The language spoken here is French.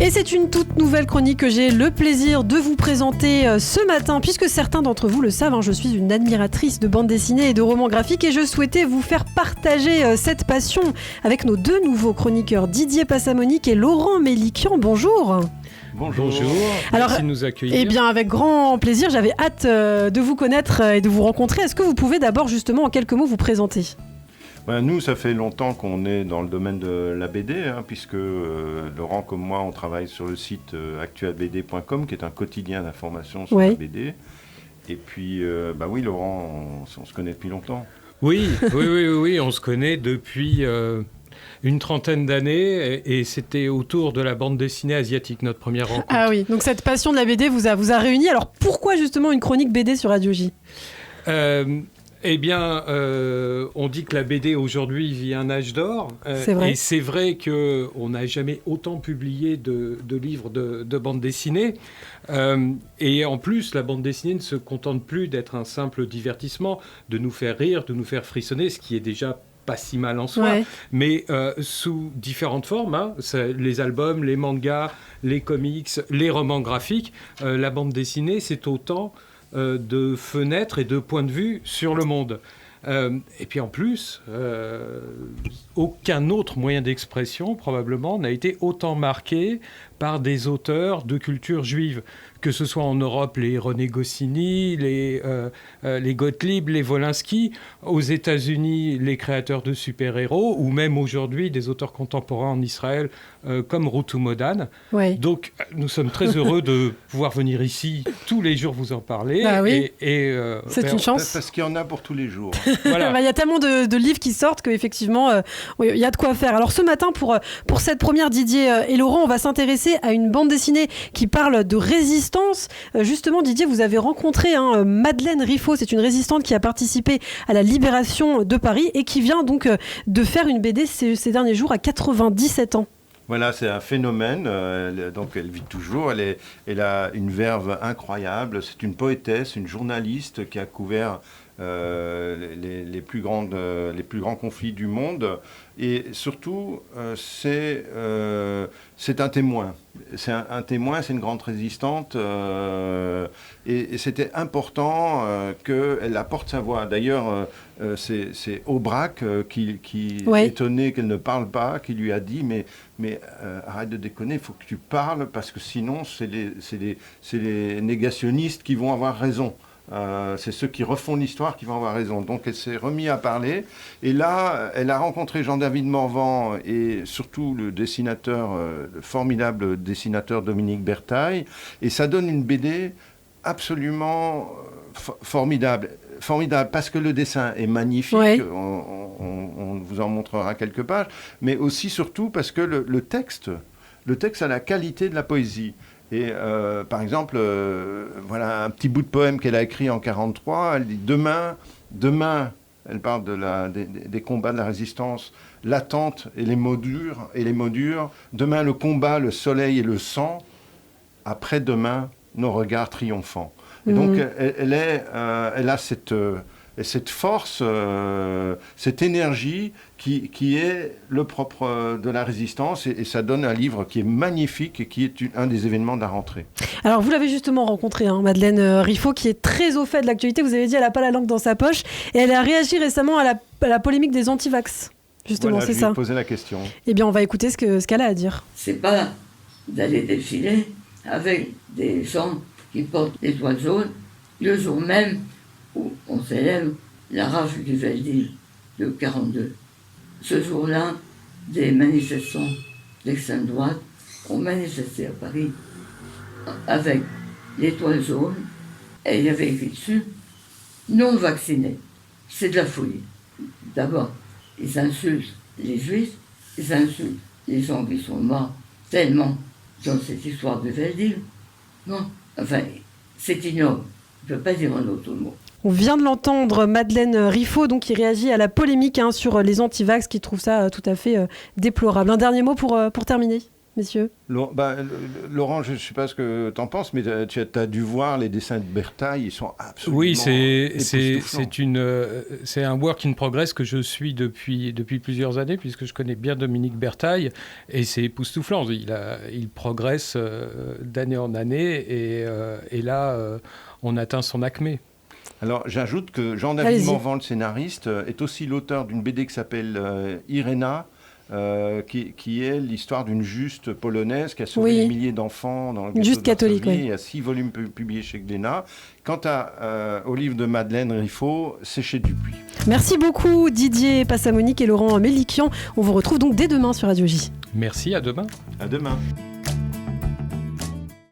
Et c'est une toute nouvelle chronique que j'ai le plaisir de vous présenter ce matin, puisque certains d'entre vous le savent, je suis une admiratrice de bande dessinée et de romans graphiques et je souhaitais vous faire partager cette passion avec nos deux nouveaux chroniqueurs, Didier Passamonique et Laurent Mélikian. Bonjour. Bonjour. Merci de nous accueillir. Eh bien, avec grand plaisir, j'avais hâte de vous connaître et de vous rencontrer. Est-ce que vous pouvez d'abord, justement, en quelques mots, vous présenter ? Nous, ça fait longtemps qu'on est dans le domaine de la BD, puisque Laurent comme moi, on travaille sur le site actualbd.com, qui est un quotidien d'information sur la BD. Et puis, oui, Laurent, on se connaît depuis longtemps. Oui, on se connaît depuis une trentaine d'années, et c'était autour de la bande dessinée asiatique, notre première rencontre. Ah oui, donc cette passion de la BD vous a réunis. Alors, pourquoi justement une chronique BD sur Radio J ? On dit que la BD aujourd'hui vit un âge d'or. C'est vrai. Et c'est vrai qu'on n'a jamais autant publié de livres de bande dessinée. Et en plus, la bande dessinée ne se contente plus d'être un simple divertissement, de nous faire rire, de nous faire frissonner, ce qui est déjà pas si mal en soi, mais sous différentes formes, les albums, les mangas, les comics, les romans graphiques. La bande dessinée, c'est autant de fenêtres et de points de vue sur le monde. Et puis en plus, aucun autre moyen d'expression, probablement, n'a été autant marqué par des auteurs de culture juive, que ce soit en Europe, les René Goscinny, les Gottlieb, les Wolinski, aux États-Unis, les créateurs de super-héros, ou même aujourd'hui des auteurs contemporains en Israël, comme Rutu Modan. Ouais. Donc, nous sommes très heureux de pouvoir venir ici tous les jours vous en parler. Bah oui. C'est une chance. Parce qu'il y en a pour tous les jours. Voilà. Il y a tellement de livres qui sortent qu'effectivement, il y a de quoi faire. Alors ce matin, pour cette première, Didier et Laurent, on va s'intéresser à une bande dessinée qui parle de résistance. Justement, Didier, vous avez rencontré Madeleine Riffaut. C'est une résistante qui a participé à la libération de Paris et qui vient donc de faire une BD ces derniers jours à 97 ans. Voilà, c'est un phénomène. Donc, elle vit toujours. Elle a une verve incroyable. C'est une poétesse, une journaliste qui a couvert les plus grands conflits du monde. Et surtout, c'est un témoin. C'est un témoin, c'est une grande résistante. Et c'était important qu'elle apporte sa voix. D'ailleurs, c'est Aubrac qui étonné qu'elle ne parle pas, qui lui a dit mais arrête de déconner, il faut que tu parles parce que sinon c'est les négationnistes qui vont avoir raison. C'est ceux qui refont l'histoire qui vont avoir raison. Donc elle s'est remise à parler. Et là, elle a rencontré Jean-David Morvan et surtout le formidable dessinateur Dominique Bertaille. Et ça donne une BD absolument formidable. Formidable parce que le dessin est magnifique. Ouais. On vous en montrera quelques pages. Mais aussi, surtout, parce que le texte a la qualité de la poésie. Et par exemple, voilà un petit bout de poème qu'elle a écrit en 1943. Elle dit demain, elle parle des combats de la résistance, l'attente et les mots durs. Demain, le combat, le soleil et le sang. Après-demain, nos regards triomphants. Et donc, elle a cette force, cette énergie qui est le propre de la résistance. Et ça donne un livre qui est magnifique et qui est un des événements de la rentrée. Alors, vous l'avez justement rencontrée, Madeleine Riffaut, qui est très au fait de l'actualité. Vous avez dit, elle n'a pas la langue dans sa poche. Et elle a réagi récemment à la polémique des antivax. Justement, voilà, c'est ça. Je lui ai posé la question. Eh bien, on va écouter ce qu'elle a à dire. C'est pas d'aller défiler avec des gens qui portent des toiles jaunes le jour même où on célèbre la rafle du Veldiv de 1942. Ce jour-là, des manifestants d'extrême droite ont manifesté à Paris avec l'étoile jaune et il y avait écrit dessus « non vaccinés ». C'est de la folie. D'abord, ils insultent les juifs, ils insultent les gens qui sont morts tellement dans cette histoire de Veldiv. Non, enfin, c'est ignoble. Je ne peux pas dire un autre mot. On vient de l'entendre, Madeleine Riffaut, donc, qui réagit à la polémique sur les antivax, qui trouve ça tout à fait déplorable. Un dernier mot pour terminer. messieurs? Laurent, je ne sais pas ce que tu en penses, mais tu as dû voir les dessins de Berthaille, ils sont absolument Oui, époustouflants. c'est un work in progress que je suis depuis plusieurs années, puisque je connais bien Dominique Berthaille, et c'est époustouflant. Il progresse d'année en année, et là, on atteint son acmé. Alors, j'ajoute que Jean-David Morvan, le scénariste, est aussi l'auteur d'une BD qui s'appelle Irena, qui est l'histoire d'une juste polonaise qui a sauvé des milliers d'enfants dans le ghetto juste de catholique, Varsovie. Il y a 6 volumes publiés chez Glénat. Quant au livre de Madeleine Riffaut, c'est chez Dupuis. Merci beaucoup Didier Passamonique et Laurent Mélikian. On vous retrouve donc dès demain sur Radio J. Merci, à demain. À demain.